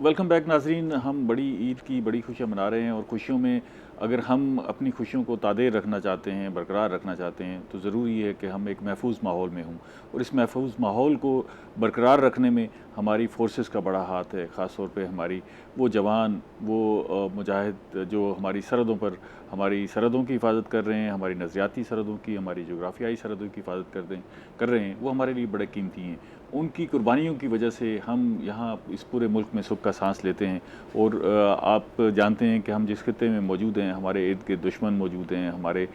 Welcome back नाजरीन। हम बड़ी ईद की बड़ी खुशियाँ मना रहे हैं और खुशियों में अगर हम अपनी खुशियों को तादेर रखना चाहते हैं, बरकरार रखना चाहते हैं, तो ज़रूरी है कि हम एक महफूज माहौल में हों। और इस महफूज माहौल को बरकरार रखने में हमारी फोर्सेस का बड़ा हाथ है। ख़ास तौर पे हमारी वो जवान, वो मुजाहिद जो हमारी सरहदों पर हमारी सरहदों की हिफाजत कर रहे हैं, हमारी नज़रियाती सरहदों की, हमारी जोग्राफियाई सरहदों की हिफाजत कर रहे हैं, वो हमारे लिए बड़े कीमती हैं। उनकी कुर्बानियों की वजह से हम यहाँ इस पूरे मुल्क में सुख का सांस लेते हैं। और आप जानते हैं कि हम जिस खित्ते में मौजूद हैं, हमारे इर्द गिर्द दुश्मन मौजूद हैं। हमारे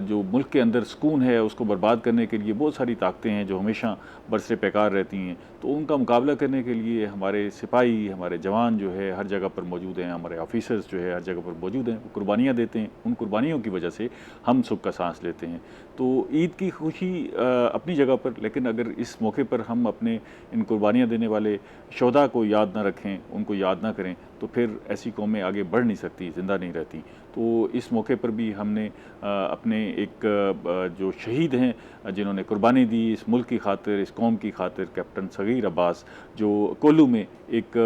जो मुल्क के अंदर सुकून है उसको बर्बाद करने के लिए बहुत सारी ताकतें हैं जो हमेशा बरसरे पैकार रहती हैं। तो उनका मुकाबला करने के लिए हमारे सिपाही, हमारे जवान जो है हर जगह पर मौजूद हैं, हमारे ऑफिसर्स जो है हर जगह पर मौजूद हैं, वो कुर्बानियाँ देते हैं। उन कुर्बानियों की वजह से हम सुख का सांस लेते हैं। तो ईद की खुशी अपनी जगह पर, लेकिन अगर इस मौके पर हम अपने इन कुर्बानियाँ देने वाले शोधा को याद ना रखें, उनको याद ना करें, तो फिर ऐसी कौमें आगे बढ़ नहीं सकती, ज़िंदा नहीं रहती। तो इस मौके पर भी हमने अपने एक जो शहीद हैं जिन्होंने कुर्बानी दी इस मुल्क की खातिर, इस कौम की खातिर, कैप्टन सगीर अब्बास जो कोल्लू में एक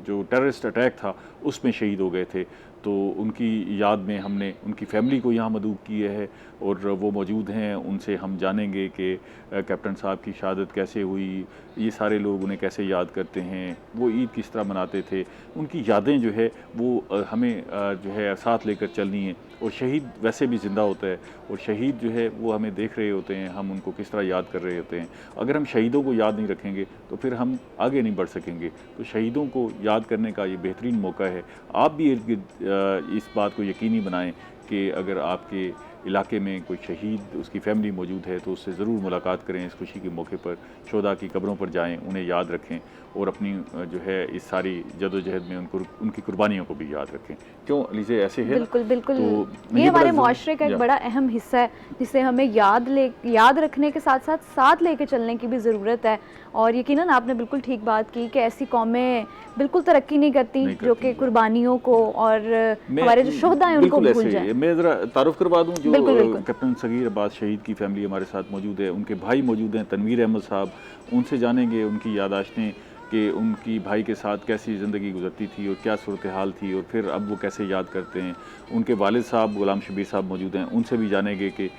जो टेररिस्ट अटैक था उसमें शहीद हो गए थे, तो उनकी याद में हमने उनकी फ़ैमिली को यहाँ मदऊ किया है और वो मौजूद हैं। उनसे हम जानेंगे कि कैप्टन साहब की शहादत कैसे हुई, ये सारे लोग उन्हें कैसे याद करते हैं, वो ईद किस तरह मनाते थे। उनकी यादें जो है वो हमें जो है साथ लेकर चलनी है। और शहीद वैसे भी ज़िंदा होता है और शहीद जो है वो हमें देख रहे होते हैं, हम उनको किस तरह याद कर रहे होते हैं। अगर हम शहीदों को याद नहीं रखेंगे तो फिर हम आगे नहीं बढ़ सकेंगे। तो शहीदों को याद करने का ये बेहतरीन मौका है। आप भी इर्द गिर्द इस बात को यकीनी बनाएं कि अगर आपके इलाके में कोई शहीद, उसकी फ़ैमिली मौजूद है तो उससे ज़रूर मुलाकात करें। इस खुशी के मौके पर शोधा की कब्रों पर जाएं, उन्हें याद रखें और अपनी जो है इस सारी जदोजहद में उनको उनकी कुर्बानियों को भी याद रखें। क्यों अलीज़े, ऐसे है ना? बिल्कुल बिल्कुल। तो ये ये बड़ा हमारे माशरे का एक बड़ा अहम हिस्सा है जिसे हमें याद रखने के साथ साथ साथ लेके चलने की भी ज़रूरत है। और यकीनन आपने बिल्कुल ठीक बात की कि ऐसी कौमें बिल्कुल तरक्की नहीं करती जो कि कुर्बानियों को और हमारे जो शोहदा हैं उनको भूल जाए। मैं ज़रा तारुफ करवा दूं जो बिल्कुल बिल्कुल। कैप्टन सगीर अब्बास शहीद की फ़ैमिली हमारे साथ मौजूद है। उनके भाई मौजूद हैं तनवीर अहमद साहब, उनसे जानेंगे उनकी यादाश्तें कि उनकी भाई के साथ कैसी ज़िंदगी गुजरती थी और क्या सूरत हाल थी और फिर अब वो कैसे याद करते हैं। उनके वालिद साहब गुलाम शबीर साहब मौजूद हैं, उनसे भी जानेंगे कि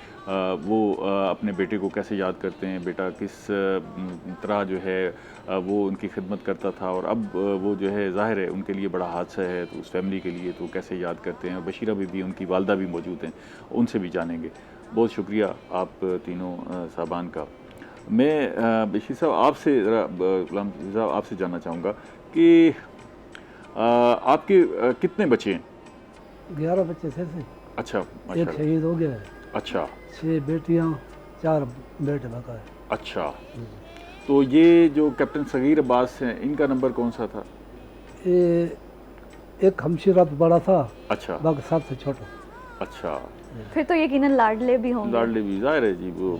वो अपने बेटे को कैसे याद करते हैं, बेटा किस तरह जो है वो उनकी खिदमत करता था और अब वो जो है ज़ाहिर है उनके लिए बड़ा हादसा है तो उस फैमिली के लिए तो कैसे याद करते हैं। बशीरा बीबी उनकी वालदा भी मौजूद हैं, उनसे भी जानेंगे। बहुत शुक्रिया आप तीनों साहबान का। मैं बशीर साहब आपसे ज़रा गुलाम साहब आपसे जानना चाहूँगा कि आपके कितने बच्चे हैं? 11 बच्चे थे। अच्छा, एक माशाल्लाह। शहीद हो गया है, अच्छा 6 बेटियां, 4 बेटे बका है। अच्छा, तो ये जो कैप्टन सगीर अब्बास हैं इनका नंबर कौन सा था? ये एक हमशीरा बड़ा था, अच्छा बाकी सबसे छोटा। अच्छा, फिर तो यकीनन लाडले भी होंगे। लाडले भी ज़ाहिर है जी। वो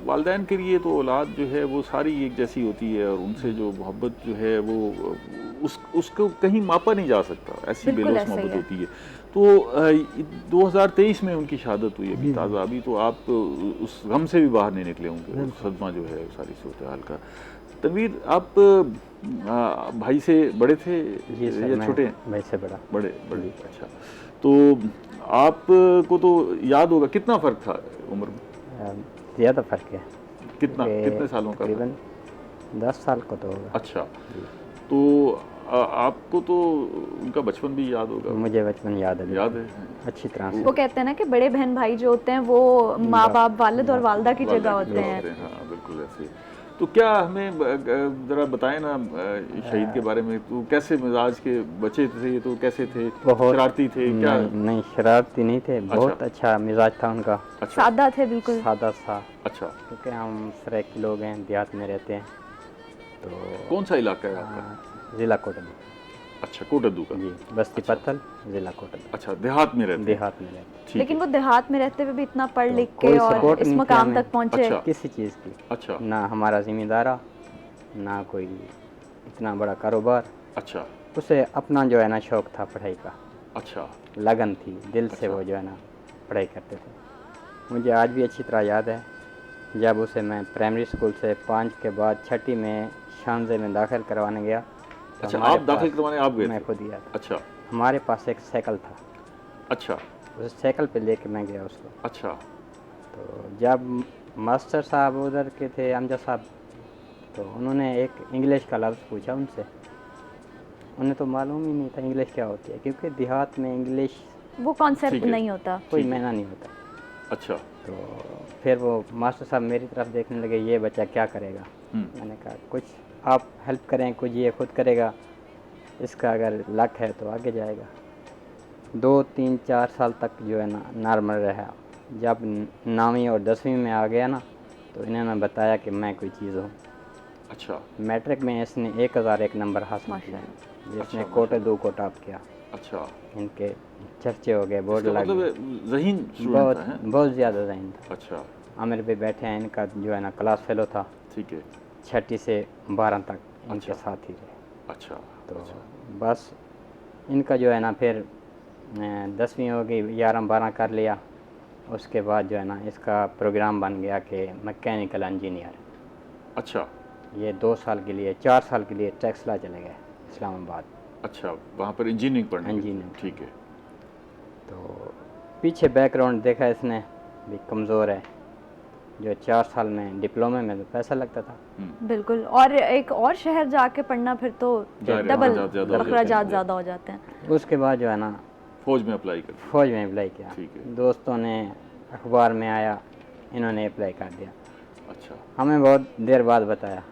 वालदैन के लिए तो औलाद जो है वो सारी एक जैसी होती है और उनसे जो मोहब्बत जो है वो उसको कहीं मापा नहीं जा सकता, ऐसी बिल्कुल बेलोस ऐसा ही मोहब्बत है। होती है। तो 2023 में उनकी शहादत हुई अभी ताज़ा। अभी तो आप उस गम से भी बाहर नहीं निकले होंगे, उस सदमा जो है सारी सूरत हाल का। तनवीर, आप भाई से बड़े थे या छोटे हैं? भाई से बड़ा। बड़े बड़े, अच्छा। तो आपको तो याद होगा कितना फ़र्क था उम्र में? ज़्यादा फ़र्क है, कितने सालों का था? तकरीबन 10 साल का तो होगा। अच्छा, तो आपको तो उनका बचपन भी याद होगा? मुझे बचपन याद है, याद है अच्छी तरह से। वो कहते हैं ना कि बड़े बहन भाई जो होते हैं वो माँ बाप, वालिद और वालदा की जगह होते हैं। हाँ बिल्कुल ऐसे। तो क्या हमें ज़रा बताएं ना शहीद के बारे में। तो कैसे मिजाज के बच्चे थे, तो कैसे थे? बहुत शरारती थे क्या? नहीं, शरारती नहीं थे। बहुत अच्छा मिजाज था उनका। अच्छा, सादा थे बिल्कुल। सादा सा। अच्छा, क्योंकि हम सराइकी लोग हैं, देहात में रहते हैं। तो कौन सा इलाका है आपका? ज़िला कोटद्दू। अच्छा, कोटद्दू का जी, बस्ती पत्थल, ज़िला कोटद्दू। अच्छा, देहात में रहते हैं? देहात में रहते हैं। ठीक लेकिन है। वो देहात में रहते हुए भी इतना पढ़ लिख के कोई और सपोर्ट इस नहीं मकाम किया तक पहुँचे। अच्छा। किसी चीज़ की। अच्छा ना हमारा ज़िम्मेदारा, ना कोई इतना बड़ा कारोबार। अच्छा उसे अपना जो है ना शौक़ था पढ़ाई का। अच्छा लगन थी, दिल से अच्छा। वो जो है ना पढ़ाई करते थे। मुझे आज भी अच्छी तरह याद है जब उसे मैं प्राइमरी स्कूल से 5 के बाद 6ठी में शानजे में दाखिल करवाने गया तो अच्छा, हमारे आप दाखिल पास- करवाने आप गए मैं थे? खुद गया था। अच्छा हमारे पास एक साइकिल था, अच्छा उस साइकिल पे लेके मैं गया उसको। अच्छा तो जब मास्टर साहब उधर के थे, अमजद साहब, तो उन्होंने एक इंग्लिश का लफ्ज़ पूछा उनसे। उन्हें तो मालूम ही नहीं था इंग्लिश क्या होती है, क्योंकि देहात में इंग्लिश वो कॉन्सेप्ट ठीक है। नहीं होता। कोई ठीक है। मायना नहीं होता। अच्छा तो फिर वो मास्टर साहब मेरी तरफ देखने लगे, ये बच्चा क्या करेगा। मैंने कहा कुछ आप हेल्प करें, कुछ ये खुद करेगा, इसका अगर लक है तो आगे जाएगा। 2, 3, 4 साल तक जो है ना नॉर्मल रहा। जब 9वीं और 10वीं में आ गया ना, तो इन्होंने बताया कि मैं कोई चीज़ हूँ। अच्छा मैट्रिक में इसने 1001 नंबर हासिल किया, जिसने अच्छा, कोटे 2 को टॉप किया। अच्छा, इनके चर्चे हो गए, बोर्ड इसका लग गए। मतलब ज़हीन स्टूडेंट बहुत था हैं? बहुत ज़्यादा ज़हीन था। अच्छा आमिर पे बैठे हैं, इनका जो है ना क्लास फेलो था। ठीक है। 6ठी से 12 तक इनके अच्छा। साथ ही रहे। अच्छा तो अच्छा बस इनका जो है ना फिर 10वीं हो गई, 11-12 कर लिया। उसके बाद जो है ना इसका प्रोग्राम बन गया कि मैकेनिकल इंजीनियर। अच्छा ये 2 साल के लिए, 4 साल के लिए टेक्सला चले गए इस्लामाबाद। अच्छा, वहाँ पर इंजीनियरिंग पढ़ने के लिए। इंजीनियरिंग। ठीक है। तो पीछे बैकग्राउंड देखा इसने भी कमज़ोर है। जो 4 साल में डिप्लोमे में तो पैसा लगता था। बिल्कुल, और एक और शहर जाके पढ़ना फिर तो जाहिर है, डबल अखराजात ज़्यादा हो जाते हैं। अखराजात ज़्यादा हो जाते हैं। उसके बाद जो है ना फौज में अप्लाई कर। फ़ौज में अप्लाई किया। ठीक है। दोस्तों ने, अखबार में आया, इन्होंने अप्लाई कर दिया। अच्छा हमें बहुत देर बाद बताया।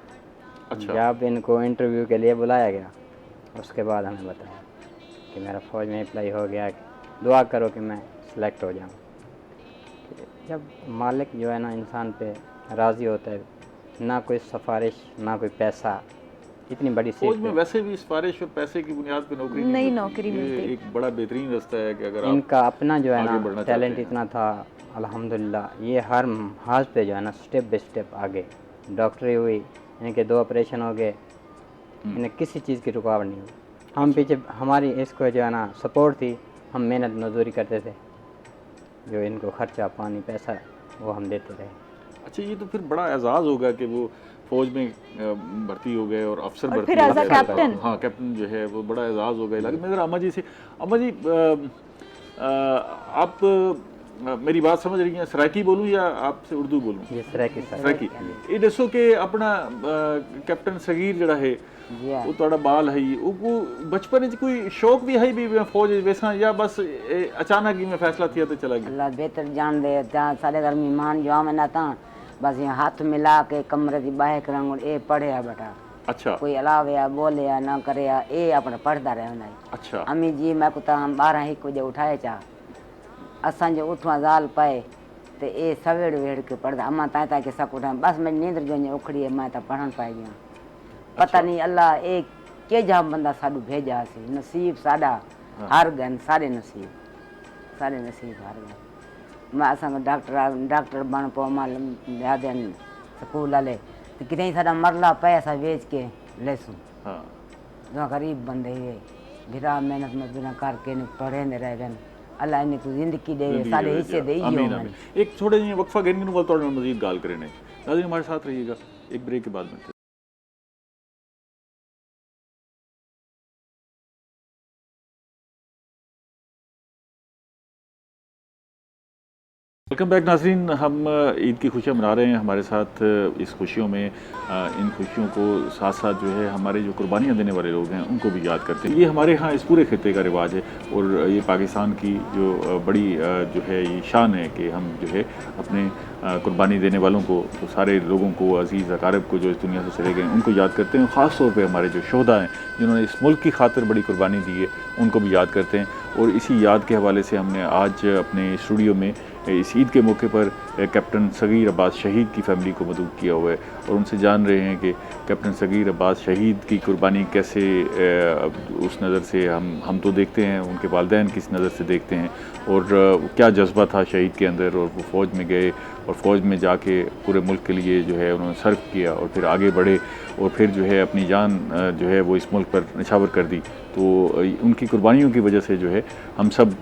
अच्छा जब इनको इंटरव्यू के लिए बुलाया गया, उसके बाद हमें बताया कि मेरा फ़ौज में अप्लाई हो गया, दुआ करो कि मैं सिलेक्ट हो जाऊँ। जब मालिक जो है ना इंसान पे राज़ी होता है, ना कोई सिफारिश, ना कोई पैसा, इतनी बड़ी फौज सीट में पे वैसे भी सिफारिश और पैसे की बुनियाद पे नौकरी नहीं मिलती। नौकरी ये मिलती। एक बड़ा बेहतरीन रास्ता है कि अगर आप इनका अपना जो है आगे बढ़ना ना चाहते टैलेंट हैं। इतना था अल्हम्दुलिल्लाह। ये हर हाथ पे जो है ना स्टेप बाय स्टेप आगे। डॉक्टरी हुई, इनके 2 ऑपरेशन हो गए, इन्हें किसी चीज़ की रुकावट नहीं हुई। हम पीछे, हमारी इसको जो है ना सपोर्ट थी, हम मेहनत मजदूरी करते थे, जो इनको खर्चा पानी पैसा वो हम देते रहे। अच्छा, ये तो फिर बड़ा एजाज़ होगा कि वो फौज में भर्ती हो गए और अफसर और भर्ती फिर हो as a गए। कैप्टन। हाँ, कैप्टन जो है वो बड़ा एजाज़ होगा इलाके में। अम्मा जी से, अम्मा जी आप मेरी बात समझ रही हैं? सराइकी बोलूँ या आपसे उर्दू बोलूँ? ये सराकी सराइकी। ये दसो कि अपना कैप्टन सगीर जड़ा है जी हाँ। वो थोड़ा बाल है, वो बचपन च कोई शौक भी है भी मैं फौज वैसा, या बस अचानक ही मैं फैसला किया तो चला गया? अल्लाह बेहतर जान दे। त्या सारे घर मेहमान जो आवे ना ता बस यहाँ हाथ मिला के कमरे की बाहर करांग ए पढ़े आ बेटा, अच्छा कोई अलावे आ बोले आ ना करे आ, ए अपना पढ़ता रहंदा है। अच्छा अम्मी जी मैं को ता 12-1 बजे उठाए चा, असां जो उठवा जाल पाए ते ए सवेड़ वेड़ के पढ़दा। अम्मा ताए ताए के सब उठा, बस मैं नींद जो उखड़ी है, मैं ता पढ़न पाई गया। पता नहीं अल्लाह ए के जा बंदा साडू भेजा सी, नसीब साडा हार गन, सारे नसीब हर गए। मैं असां डॉक्टर बन पो माल यादन स्कूल वाले तो कितने सारा मरला पैसा बेच के लेसूं। हाँ जो गरीब बंदे हुए गिरा मेहनत मजदूर करके ने पढ़े ने रह गए। अल्लाह इन्हें को जिंदगी दे, सारे हिस्से दे आमीन आमीन। एक थोड़े जी वक्फा गिन वाल तोड़ मजीद गाल करें। नाज़रीन हमारे साथ रहिएगा, एक ब्रेक के बाद में। वेलकम बैक नाज़रीन। हम ईद की खुशियाँ मना रहे हैं। हमारे साथ इस खुशियों में इन खुशियों को साथ साथ जो है हमारे जो कुर्बानियाँ देने वाले लोग हैं उनको भी याद करते हैं। ये हमारे यहाँ इस पूरे खित्ते का रिवाज है और ये पाकिस्तान की जो बड़ी जो है ये शान है कि हम जो है अपने कुर्बानी देने वालों को, तो सारे लोगों को, अजीज़ अकारब को जो इस दुनिया से चले गए उनको याद करते हैं। ख़ास तौर पे हमारे जो शोहदा हैं जिन्होंने इस मुल्क की खातिर बड़ी कुर्बानी दी है उनको भी याद करते हैं। और इसी याद के हवाले से हमने आज अपने स्टूडियो में इस ईद के मौके पर कैप्टन सगीर अब्बास शहीद की फ़ैमिली को मदऊद किया हुआ है और उनसे जान रहे हैं कि कैप्टन सगीर अब्बास शहीद की कुर्बानी कैसे उस नज़र से हम तो देखते हैं, उनके वालिदैन किस नज़र से देखते हैं और क्या जज्बा था शहीद के अंदर। और वो फ़ौज में गए और फ़ौज में जाके पूरे मुल्क के लिए जो है उन्होंने सर्व किया और फिर आगे बढ़े और फिर जो है अपनी जान जो है वो इस मुल्क पर निछावर कर दी। तो उनकी कुर्बानियों की वजह से जो है हम सब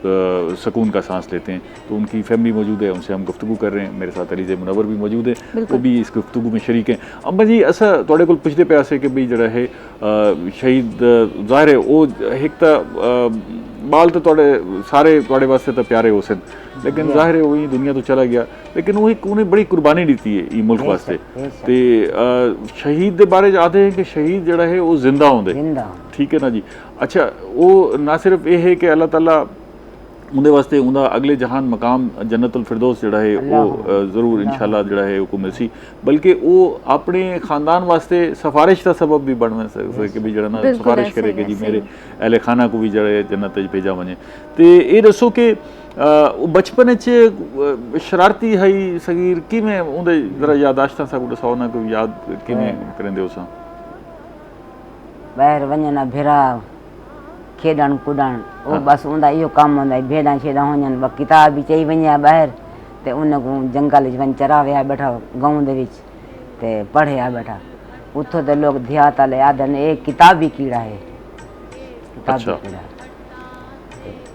सुकून का सांस लेते हैं। तो उनकी फैमिली मौजूद है, उनसे हम गुफ्तगू कर रहे हैं। मेरे साथ अलीज़ मुनव्वर भी मौजूद है, वो भी इस गुफ्तगू में शरीक हैं। अम्मा जी असा तुहाडे कोल पुछदे पे आसे कि भी जड़ा है शहीद ज़ाहिर है वो एक बाल तो तुहाडे सारे तुहाडे वास्ते तो प्यारे हो सन, लेकिन ज़ाहिर है वही दुनिया तो चला गया, लेकिन वो एक उन्हें बड़ी कुर्बानी दी है मुल्क वास्ते। ते शहीद दे बारे आखदे हैं कि शहीद जड़ा है वो जिंदा होंदे, ठीक है ना जी। अच्छा वो ना सिर्फ ये है कि अल्लाह ताला उनके वास्ते उनका अगले जहान मकाम जन्नतुल फिरदौस जड़ा है वो ज़रूर इंशाल्लाह जड़ा है वो मिलसी, बल्कि वो अपने ख़ानदान वास्ते सफारिश का सबब भी बन सके कि भी जड़ा ना सफारिश करे कि जी मेरे अहले खाना को भी जड़ा है जन्नत भेजा वने। तो ये दसो कि बचपन शरारती हई सगीर किमें उनके जरा यादाश्तां सा कुछ दसाओ ना, कोई याद किमें करेंदे हो सा? ॿाहिरि वञण भेरा खेॾणु कुॾणु उहो बसि उनजा इहो कमु हूंदा, भेड़ा छेड़ा हुजनि, ॿ किताब भी चई वञे ॿाहिरि ते उन जंगल च वञी चरावे आ बैठा गाँव दे विच ते पढ़े आ बैठा उतो ते लोग ध्यात वाले आदन एक किताब भी कीड़ा है, किताब भी कीड़ा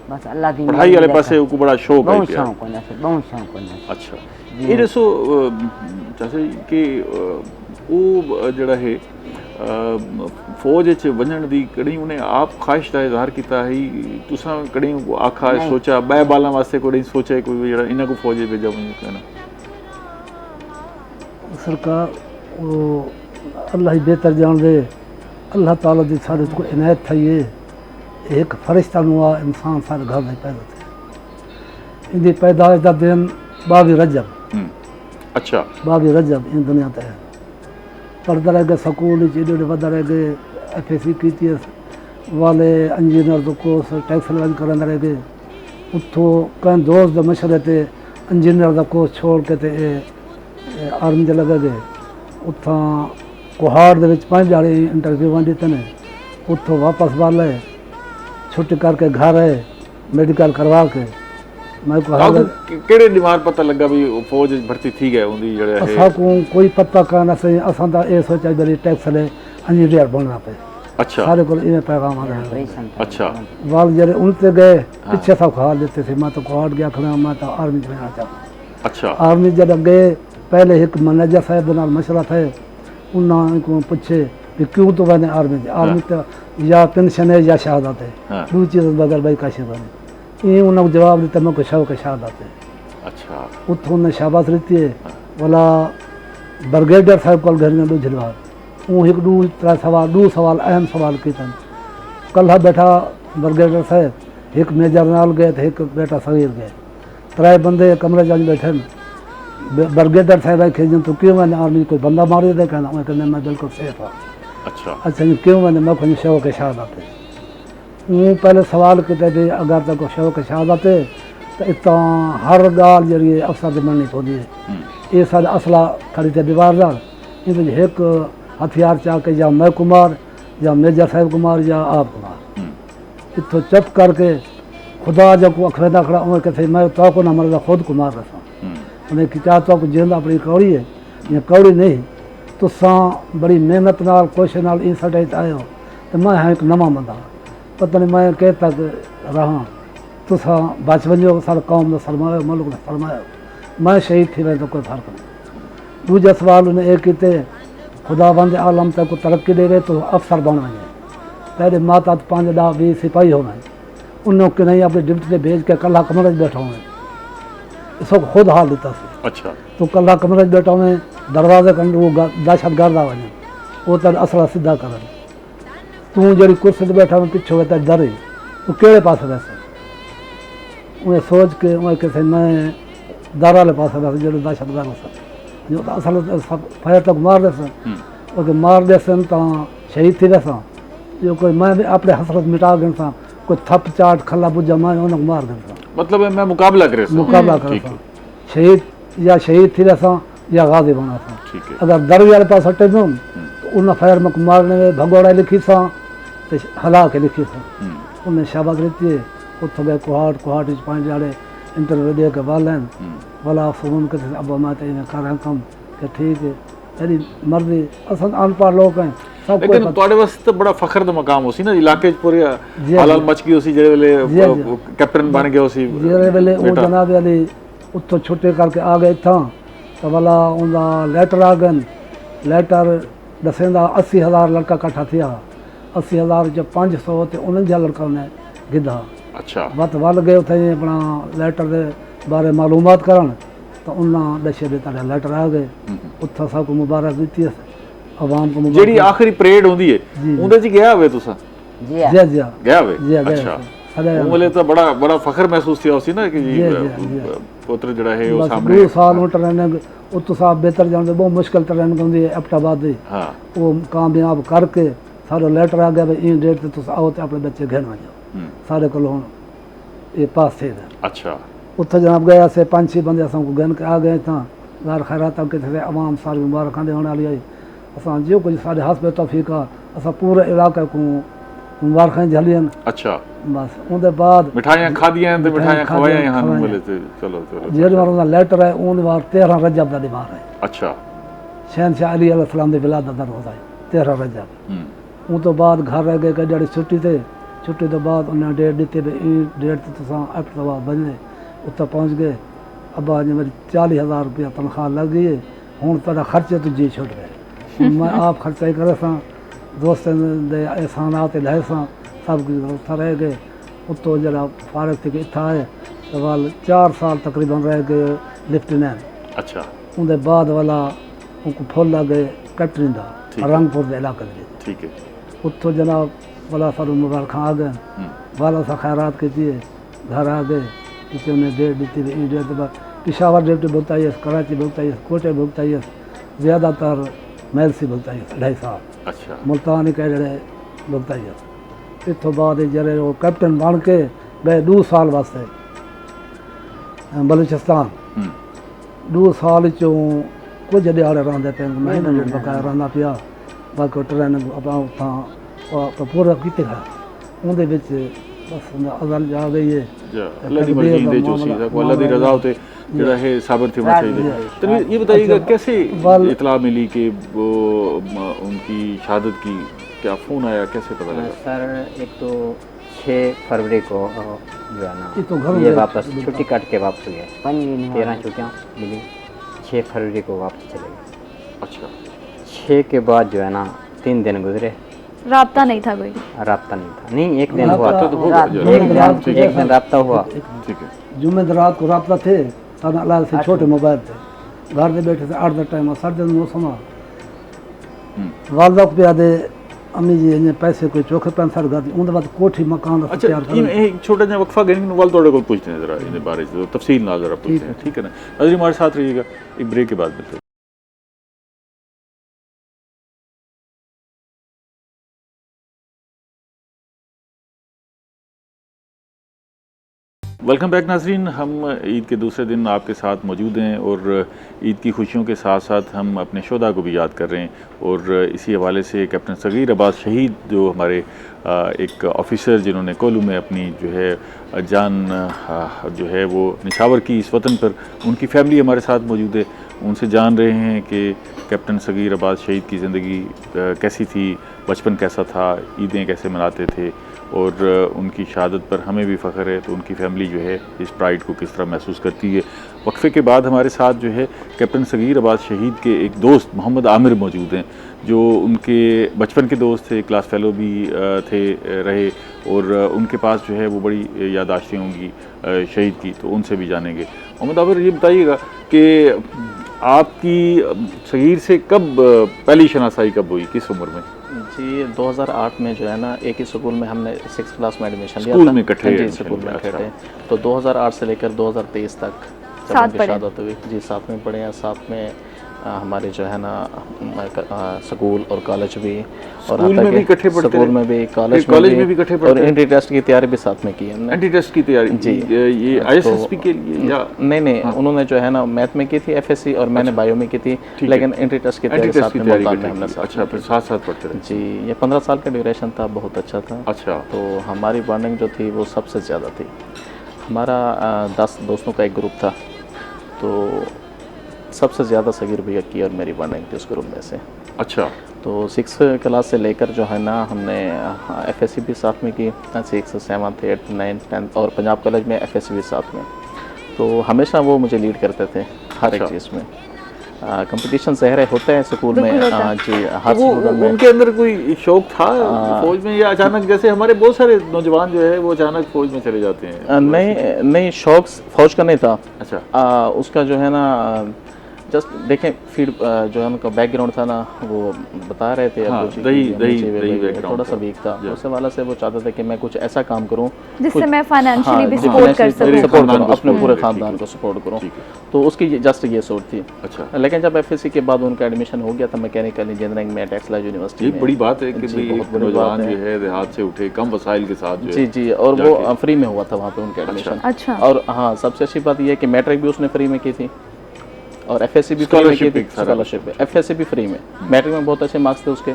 बस अल्लाह दी पढ़ाई वाले पासे को बड़ा शौक है, बहुत शौक होना से, बहुत शौक होना। अच्छा ये दसो जैसे कि वो जड़ा है फौज वजन दी कड़ी उन्हें आप ख्वाहिश का इजहार किया है, तुसा कड़ी आखा सोचा बै बालों वास्ते कोई सोचा है कोई जड़ा इन्हें को फौज भेजा वही कहना? सरकार वो अल्लाह ही बेहतर जान दे, अल्लाह ताला दी सारे को इनायत थी है, एक फरिश्ता नुआ इंसान सारे घर में पैदा थे। इनकी पैदाइश का दिन 22 रजब। अच्छा 22 रजब इन दुनिया ते पढ़ते रह गए, स्कूल एडे वधा रह गए, FSC की वाले इंजीनियर तो कोर्स टैक्स लैन कर रह गए, उतों कई दोस्त के मशवरे ते इंजीनियर का कोर्स छोड़ के ते आर्मी च लगे गए। उतना कोहाड़ दे 5 दिहाड़े इंटरव्यू वन दिते ने, उतों वापस वाले छुट्टी करके घर आए मेडिकल करवा के। मैं केड़े दिमाग पता लगा भी फौज भर्ती थी गए उनकी जड़े है? असा को कोई पता काना से असा ता ए सोचा बड़ी टैक्स ले इंजीनियर बनना पे। अच्छा सारे को इन्हें पैगाम आ रहा। अच्छा वाल जरे उनते गए पीछे सब खा लेते थे, मैं तो कोहाड़ गया खड़ा, मैं तो आर्मी में आ जा। अच्छा आर्मी जब गए पहले एक मैनेजर साहब नाल मशवरा थे, उन्होंने को पूछे कि क्यों तो मैंने आर्मी तो या पेंशन है या शहादत है, दो चीज़ बगैर भाई कैसे बने। ये उन्होंने जवाब दिता मैं को शौक शहादत है। अच्छा उतो ने शाबाश रहती है वाला ब्रिगेडियर साहब को घर में दो झलवा वो एक दो सवाल अहम सवाल किए। कल बैठा ब्रिगेडियर साहब, एक मेजर नाल गए थे, एक बेटा सगीर गए, 3 बंदे कमरे जान बैठे। ब्रिगेडियर साहब आए जन तो क्यों मैंने आर्मी कोई बंदा मारे दे कहना, मैं कहने मैं बिल्कुल सेफ हाँ। अच्छा क्यों मैंने मैं खुद शौक शहादत है। वो पहले सवाल किए थे अगर तक शौक शहादत है तो इतना हर गाल जरिए अफसर से बननी पौधी है। ये सारे असला खड़ी थे दीवार लाल इन एक हथियार चाह के या मैं कुमार या मेजर साहब कुमार या आप कुमार इतो चुप करके खुदा जब को अखवेदा खड़ा उन्हें कहते मैं तो को ना मरदा खुद कुमार रसा उन्हें कि क्या तो जिंदा अपनी कौड़ी है या कौड़ी नहीं तो सा बड़ी मेहनत नाल कोशिश नाल इन साडे आए हो तो मैं हाँ एक नवा बंदा पता नहीं मैं कह तक रहा तुसा बच वजो सारे कौम का सरमाया मुल्क का सरमाया मैं शहीद थी रहे तो कोई फर्क नहीं। दूजा सवाल उन्हें एक किते खुदा बंद आलम तक को तरक्की दे रहे तो अफसर बन वजे, पहले माता 5 10 20 सिपाही हो गए, उन्होंने कि नहीं अपनी ड्यूटी से भेज के कला कमरे बैठा हुए इसको खुद हाल देता से। अच्छा तो कला कमरे बैठा हुए दरवाजे कर वो दहशत गर्द आ वजे वो तर असला सीधा कर तू जी कुर्सी से बैठा हुए पिछो तो डर तू केड़े पास वैसे उन्हें सोच के उन्हें किसी मैं दर वाले पास वैसे जो दहशत गर्द जो तो असल फायर तक मार दे सन मार दे सन तो शहीद थी वैसा जो कोई मैं भी अपने हसरत मिटा गए सा कोई थप चाट खला बुझा मैं उन्हें मार गए मतलब मैं मुकाबला करे शहीद या शहीद थी वैसा या गाजी बना था। अगर दर वाले पास हटे दूँ तो उन्हें फायर में मारने में भगोड़ा लिखी सा तो हला के लिखी सा उन्हें शाबाश रहती है उतो गए कोहाट 5 जाड़े इंटरव्यू दे के वालन वाला फोन के अब मैं तो कर कम कि ठीक है तेरी मर्जी असल अनपढ़ लोग हैं सब लेकिन कोई ਤੁਹਾਡੇ ਵਾਸਤੇ ਬੜਾ ਫਖਰ ਦਾ ਮਕਾਮ ਹੋ ਸੀ ਨਾ ਇਲਾਕੇ 'ਚ ਪੂਰੇ ਜੀ। ਹਾਲਾਲ ਮਚ ਗਈ ਸੀ ਜਿਹੜੇ ਵੇਲੇ ਜੀ, ਜੀ। ਕੈਪਟਨ ਬਣ ਗਿਆ ਸੀ ਜਿਹੜੇ ਵੇਲੇ ਉਹ ਜਨਾਬ ਵਾਲੀ ਉੱਥੋਂ ਛੁੱਟੇ ਕਰਕੇ ਆ ਗਏ ਇੱਥਾਂ ਤਾਂ ਵਾਲਾ ਉਹਦਾ ਲੈਟਰ ਆ ਗਏ ਲੈਟਰ ਦੱਸੇਂਦਾ 80,000 ਲੜਕਾ ਇਕੱਠਾ ਥਿਆ 80,000 ਚ 500 ਤੇ 49 ਲੜਕਾ ਨੇ ਗਿੱਧਾ ਅੱਛਾ ਵੱਧ ਵੱਲ ਗਏ ਉੱਥੇ ਆਪਣਾ ਲੈਟਰ ਦੇ ਬਾਰੇ ਮਾਲੂਮਾਤ ਕਰਨ ਤਾਂ ਉਹਨਾਂ ਦਸ਼ੇ ਦੇ ਤੁਹਾਡਾ ਲੈਟਰ ਆ ਗਏ ਉੱਥੋਂ ਸਭ ਨੂੰ ਮੁਬਾਰਕ ਦਿੱਤੀ ਆਵਾਮ ਨੂੰ ਜਿਹੜੀ ਆਖਰੀ ਪਰੇਡ ਹੁੰਦੀ ਹੈ ਜੀ। ਉਹਦੇ 'ਚ ਗਿਆ ਹੋਵੇ ਤੁਸੀਂ जी हाँ। ਜੀ ਜੀ ਗਿਆ ਹੋਵੇ ਜੀ ਗਏ ਅੱਛਾ ਸਾਡੇ ਉਹ ਵੇਲੇ ਤਾਂ ਬੜਾ ਫਖਰ ਮਹਿਸੂਸ ਹੋਇਆ ਸੀ ਨਾ ਕਿ ਜੀ ਜੀ, ਜੀ। ਪੁੱਤਰ ਜਿਹੜਾ ਹੈ ਉਹ ਬਸ ਸਾਹਮਣੇ 2 ਸਾਲ ਉਹ ਟ੍ਰੇਨਿੰਗ ਉੱਥੋਂ ਸਾਹਿਬ ਬਿਹਤਰ ਜਾਂਦੇ ਬਹੁਤ ਮੁਸ਼ਕਲ ਟ੍ਰੇਨਿੰਗ ਹੁੰਦੀ ਹੈ ਅਪਟਾਬਾਦ ਦੀ ਹਾਂ ਉਹ ਕਾਮਯਾਬ ਕਰਕੇ ਸਾਡਾ ਲੈਟਰ ਆ ਗਿਆ ਵੀ ਇਹ ਡੇਟ ਤੇ ਤੁਸੀਂ ਆਓ ਤੇ ਆਪਣੇ ਬੱਚੇ ਘੇਣ ਜਾਓ ਸਾਡੇ ਕੋਲ ਹੁਣ ਇਹ ਪਾਸ थे अच्छा ਉੱਥੇ ਜਨਾਬ ਗਏ ਅਸੀਂ 5-6 ਬੰਦੇ ਅਸਾਂ ਕੋ ਗਨ ਕੇ ਆ ਗਏ ਤਾਂ ਗਾਰ ਖੈਰਾਤ ਤੱਕ ਕਿਤੇ ਆਵਾਮ ਸਾਰੀ ਮੁਬਾਰਕਾਂ ਦੇ ਹੋਣ ਵਾਲੀ ਹੈ ਅਸਾਂ ਜੋ ਕੁਝ ਸਾਡੇ ਹੱਥ ਵਿੱਚ ਤੌਫੀਕ ਆ ਅਸਾਂ ਪੂਰੇ ਇਲਾਕੇ को ਮੁਬਾਰਕਾਂ ਝੱਲੀਆਂ अच्छा ਬਸ ਉਹਦੇ ਬਾਅਦ ਮਿਠਾਈਆਂ ਖਾਧੀਆਂ ਤੇ ਮਿਠਾਈਆਂ ਖਵਾਈਆਂ ਖਾਧੀਆਂ, ਹਨ ਮਿਲੇ ਤੇ ਚਲੋ ਜਿਹੜੇ ਵਾਰ ਉਹਦਾ ਲੈਟਰ ਹੈ ਉਹਦੇ ਬਾਅਦ 13 ਰਜਬ ਦਾ ਦੀਵਾਰ ਹੈ अच्छा ਸ਼ਹਿਨशाह ਅਲੀ ਅਲੈਹਿਸਲਾਮ ਦੀ ਵਿਲਾਦਤ ਦਾ ਰੋਜ਼ਾ ਹੈ 13 ਰਜਬ ਉਹ ਤੋਂ ਬਾਅਦ ਘਰ ਰਹਿ ਗਏ ਕਿ ਜਿਹੜੀ ਛੁੱਟੀ ਤੋਂ ਬਾਅਦ ਉਹਨਾਂ ਡੇਟ ਦਿੱਤੀ ਵੀ ਇਹ ਡੇਟ ਤੇ ਤੁਸੀਂ ਅਕਤੂਬਰ ਬੰਨੇ ਉੱਥੇ ਪਹੁੰਚ ਗਏ ਅੱਬਾ ਜੀ ਮੇਰੀ 40,000 ਰੁਪਇਆ ਤਨਖਾਹ ਲੱਗ ਗਈ ਹੈ ਹੁਣ ਤੁਹਾਡਾ ਖਰਚੇ ਤੋਂ ਜੀ ਛੁੱਟ ਗਏ ਹੁਣ ਮੈਂ ਆਪ ਖਰਚਾ ਹੀ ਕਰਾਂ ਸਾਂ ਦੋਸਤਾਂ ਦੇ ਅਹਿਸਾਨਾਤ ਲੈ ਸਾਂ ਸਭ ਕੁਝ ਉੱਥੇ ਰਹਿ ਗਏ ਉੱਤੋਂ ਜਿਹੜਾ ਫਾਰਗ ਤੇ ਇੱਥੇ ਆਏ ਤੇ ਵੱਲ 4 ਸਾਲ ਤਕਰੀਬਨ ਰਹਿ ਗਏ ਲੈਫਟੀਨੈਂਟ अच्छा ਉਹਦੇ ਬਾਅਦ ਵਾਲਾ ਉਹ ਫੁੱਲ ਲੱਗ ਗਏ ਕੈਟਰਿੰਗ ਦਾ ਠੀਕ ਹੈ। ਰੰਗਪੁਰ ਦੇ ਇਲਾਕੇ ਦੇ ਵਿੱਚ ठीक है ਉੱਥੋਂ ਜਨਾਬ ਵਾਲਾ ਸਾਨੂੰ ਮੁਬਾਰਕਾਂ ਆ ਗਏ ਵਾਲਾ ਸਾ ਖੈਰਾਤ ਕੀਤੀ है घर आ गए किसी ने डेट दी थी ई डेट बाद पिशावर डेट भुगता है कराची भुगता है कोटे भुगता है ज़्यादातर महल से भुगता है 2.5 साल अच्छा मुल्तान के जड़े भुगता है इतों बाद जरे वो कैप्टन बन के गए 2 साल वास्ते बलूचिस्तान 2 साल चों कुछ दिहाड़े रहा पे महीना डेढ़ बकाया रहा पिया बाकी ट्रेनिंग अपना उत्थां पूरा कीते खड़ा ਉਹਦੇ ਵਿੱਚ ਬਸ ਅਜ਼ਲ ਜਾ ਗਈ ਹੈ अल्लाह की मर्जी दे जो चीज़ है वो अल्लाह की रजा होते जरा है साबित होना चाहिए। तो ये बताइएगा कैसे इतला मिली कि वो उनकी शहादत की, क्या फ़ोन आया, कैसे पता लगा? सर एक तो 6 फरवरी को जो है ये तो ना घर ये में वापस छुट्टी काट के वापस गए, 13 छुट्टियाँ मिली, 6 फरवरी को वापस चले गए। अच्छा 6 के बाद जो है ना 3 दिन गुजरे, राब्ता नहीं था कोई। राब्ता नहीं था, नहीं एक दिन हुआ, तो होगा जो एक दिन राब्ता हुआ। ठीक है। जुम्मे रात को राबता थे सारा अलाल से छोटे मोबाइल थे घर में बैठे थे 8 द टाइम सर्दी में मौसम वालदा को प्यादे अम्मी जी ने पैसे कोई चौखे पैंसठ घर दी उनके बाद कोठी मकान अच्छा एक छोटा सा वक्फा गए वाल थोड़े को पूछते हैं जरा इन बारे में तफसील ना जरा पूछते हैं, ठीक है ना? नाज़रीन हमारे साथ रहिएगा, एक ब्रेक के बाद मिलते हैं। वेलकम बैक नाजरीन, हम ईद के दूसरे दिन आपके साथ मौजूद हैं और ईद की खुशियों के साथ साथ हम अपने शोधा को भी याद कर रहे हैं। और इसी हवाले से कैप्टन सगीर अब्बास शहीद जो हमारे एक ऑफ़िसर जिन्होंने कोलू में अपनी जो है जान जो है वो निछावर की इस वतन पर, उनकी फैमिली हमारे साथ मौजूद है। उनसे जान रहे हैं कि कैप्टन सगीर अब्बास शहीद की ज़िंदगी कैसी थी, बचपन कैसा था, ईदें कैसे मनाते थे और उनकी शहादत पर हमें भी फ़ख्र है तो उनकी फैमिली जो है इस प्राइड को किस तरह महसूस करती है। वक्फे के बाद हमारे साथ जो है कैप्टन सगीर अब्बास शहीद के एक दोस्त मोहम्मद आमिर मौजूद हैं जो उनके बचपन के दोस्त थे, क्लास फेलो भी थे रहे और उनके पास जो है वो बड़ी यादाश्तें होंगी शहीद की, तो उनसे भी जानेंगे। मोहम्मद आमिर ये बताइएगा कि आपकी सगीर से कब पहली शनासाई कब हुई, किस उम्र में? जी 2008 में जो है ना एक ही स्कूल में हमने 6th क्लास में एडमिशन लिया स्कूल था। में इकट्ठे जी स्कूल में इकट्ठे, तो 2008 से लेकर 2023 तक जब साथ उनकी पढ़े। शहादत हुई, जी साथ में पढ़े हैं, साथ में हमारे जो है ना स्कूल और कॉलेज भी, और स्कूल में भी इकट्ठे पढ़ते स्कूल रहे? में भी, कॉलेज में भी इकट्ठे पढ़ते और रहे? एंट्री टेस्ट की तैयारी भी साथ में की है हमने। एंटी टेस्ट की तैयारी जी। ये आईएसएसपी के लिए या नहीं उन्होंने जो है ना मैथ में की थी एफएससी और मैंने बायो में की थी, है। लेकिन एंट्री टेस्ट की एंटी तैयारी टेस्ट साथ की में तैयारी मुल्तान में करते हमने थे? साथ अच्छा, फिर साथ साथ पढ़ते रहे? जी ये 15 साल का ड्यूरेशन था, बहुत अच्छा था। अच्छा। तो हमारी बॉन्डिंग जो थी वो सबसे ज़्यादा थी। हमारा 10 दोस्तों का एक ग्रुप था, तो सबसे ज़्यादा सगीर भैया की और मेरी बॉन्डिंग थी उस ग्रुप में से। अच्छा। तो 6 क्लास से लेकर जो है ना हमने FSC भी साथ में की, 6, 7, 8, 9, 10 और पंजाब कॉलेज में FSC भी साथ में। तो हमेशा वो मुझे लीड करते थे हर एक चीज़ में। कंपटीशन ज़हरे होते हैं स्कूल में जी, हर स्टूडेंट में। उनके अंदर कोई शौक था फौज में, या अचानक जैसे हमारे बहुत सारे नौजवान जो है वो अचानक फौज में चले जाते हैं? नहीं, शौक फौज का नहीं था। अच्छा। उसका जो है ना जस्ट देखें फीड जो है उनका बैकग्राउंड था ना, वो बता रहे थे दही थोड़ा सा वीक था, उस वाला से वो चाहते थे कि मैं कुछ ऐसा काम करूं जिससे मैं फाइनेंशियली भी सपोर्ट कर सकूं, अपने पूरे खानदान को सपोर्ट करूं। तो उसकी जस्ट ये सोच थी। अच्छा। लेकिन जब FSC के बाद उनका एडमिशन हो गया था मैकेनिकल इंजीनियरिंग में टेक्सला यूनिवर्सिटी में। ये बड़ी बात है कि भाई नौजवान जो है देहात से उठे कम वसाइल के साथ जो जी, और वो फ्री में हुआ था वहाँ पे उनका एडमिशन। अच्छा। और हाँ, सबसे अच्छी बात ये है कि मैट्रिक भी उसने फ्री में की थी और FSC भी फ्री में की थी, स्कॉलरशिप है। FSC भी फ्री में, मैट्रिक में बहुत अच्छे मार्क्स थे उसके,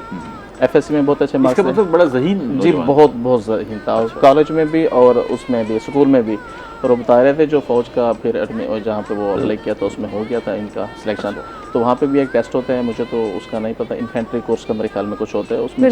FSC में बहुत अच्छे मार्क्स थे। मतलब बड़ा ज़हीन जी, बहुत ज़हीन था। और कॉलेज में भी और उसमें भी, स्कूल में भी। और वो बता रहे थे जो फौज का फिर जहाँ पे वो अप्लाई किया था उसमें हो गया था इनका सिलेक्शन। तो वहाँ पे भी एक टेस्ट होता है, मुझे तो उसका नहीं पता, इन्फेंट्री कोर्स का मेरे ख्याल में कुछ होता है, उसमें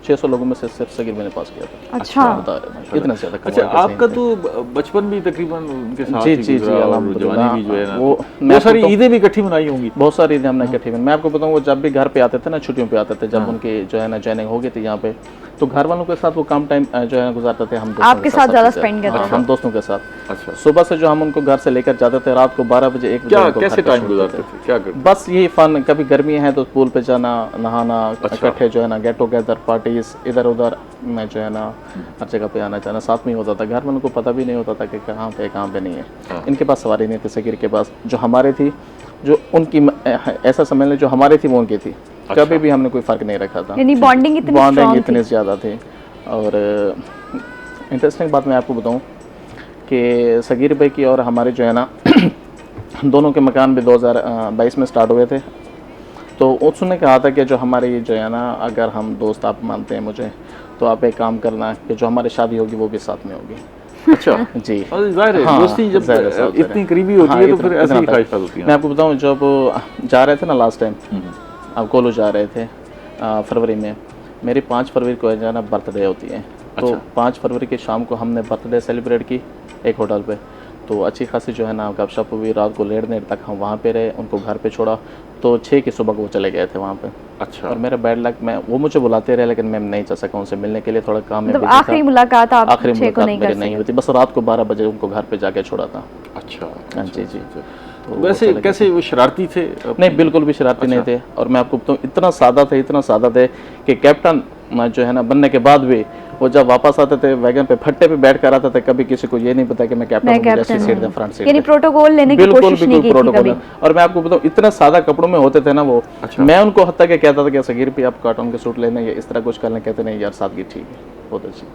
600 लोगों में से सिर्फ सगीर मैंने पास किया था। अच्छा। बता रहे थे इतना ज़्यादा। अच्छा, आपका तो बचपन भी तकरीबन उनके साथ जी, जवानी भी जो है ना, वो बहुत सारी ईदें भी इकट्ठी मनाई होंगी। बहुत सारी ईदें हमने इकट्ठी बनाई। मैं आपको बताऊँ, वो जब भी घर पे आते थे ना, छुट्टियों पे आते थे, जब उनकी जो है ना जॉइनिंग हो गई थी यहाँ पे, तो घर वालों के साथ वो कम टाइम जो है गुजारते थे। हम आपके साथ ज़्यादा स्पेंड करते थे? हम दोस्तों के साथ। अच्छा। सुबह से जो हम उनको घर से लेकर जाते थे, रात को 12 बजे 1 बजे कैसे टाइम गुजारते थे? क्या करते? बस यही फन, कभी गर्मी है तो पूल पे जाना, नहाना, इकट्ठे जो है ना गेट टुगेदर पार्टीज, इधर उधर में जो है ना हर जगह पे आना जाना साथ में ही होता था। घर वालों को पता भी नहीं होता था कि कहाँ पे नहीं है। इनके पास सवारी नहीं थी सगीर के पास, जो हमारे थी, जो उनकी ऐसा समझ लें जो हमारी थी वो उनकी थी। कभी भी हमने कोई फ़र्क नहीं रखा था। यानी बॉन्डिंग इतनी ज़्यादा थी। और इंटरेस्टिंग बात मैं आपको बताऊं कि सगीर भाई की और हमारे जो है ना दोनों के मकान भी 2022 में स्टार्ट हुए थे। तो उसने कहा था कि जो हमारी जो है ना, अगर हम दोस्त आप मानते हैं मुझे, तो आप एक काम करना कि जो हमारी शादी होगी वो भी साथ में होगी। अच्छा। जी, ज़ाहिर है दोस्ती जब इतनी करीबी होती है तो फिर ऐसी ख्वाहिशात होती हैं। मैं आपको बताऊं, जब जा रहे थे ना लास्ट टाइम, आप कोलो जा रहे थे फरवरी में, मेरी 5 फरवरी को जो है ना बर्थडे होती है। तो 5 फरवरी की शाम को हमने बर्थडे सेलिब्रेट की एक होटल पे। तो अच्छी खासी जो है ना गपशप हुई, रात को लेट देर तक हम वहाँ पे रहे, उनको घर पे छोड़ा। तो 6 की सुबह को वो चले गए थे वहाँ पे। अच्छा। और मेरा बैड लक, मैं वो मुझे बुलाते रहे लेकिन मैं नहीं जा सका उनसे मिलने के लिए, थोड़ा काम में। आखिरी मुलाकात मेरी नहीं हुई थी, बस रात को 12 बजे उनको घर पे जाके छोड़ा था। अच्छा। जी। तो वैसे कैसे वो शरारती थे? नहीं, बिल्कुल भी शरारती नहीं थे। और मैं आपको बताऊँ, इतना सादा थे कि कैप्टन जो है ना बनने के बाद भी वो जब वापस आते थे वैगन पे फट्टे पे बैठ कर आते थे, कभी किसी को ये नहीं पता कि मैं कैप्टन हूं, जैसे सीट दे फ्रंट सीट, यानी प्रोटोकॉल लेने की कोशिश नहीं की थी कभी। और मैं आपको बताऊं, इतना सादा कपड़ों में होते थे ना वो। अच्छा। मैं उनको हत्ता के कहता था कि सगीर भी आप कार्टून के सूट लेने या इस तरह कुछ करने, कहते नहीं यार सादगी ठीक है, बहुत अच्छी।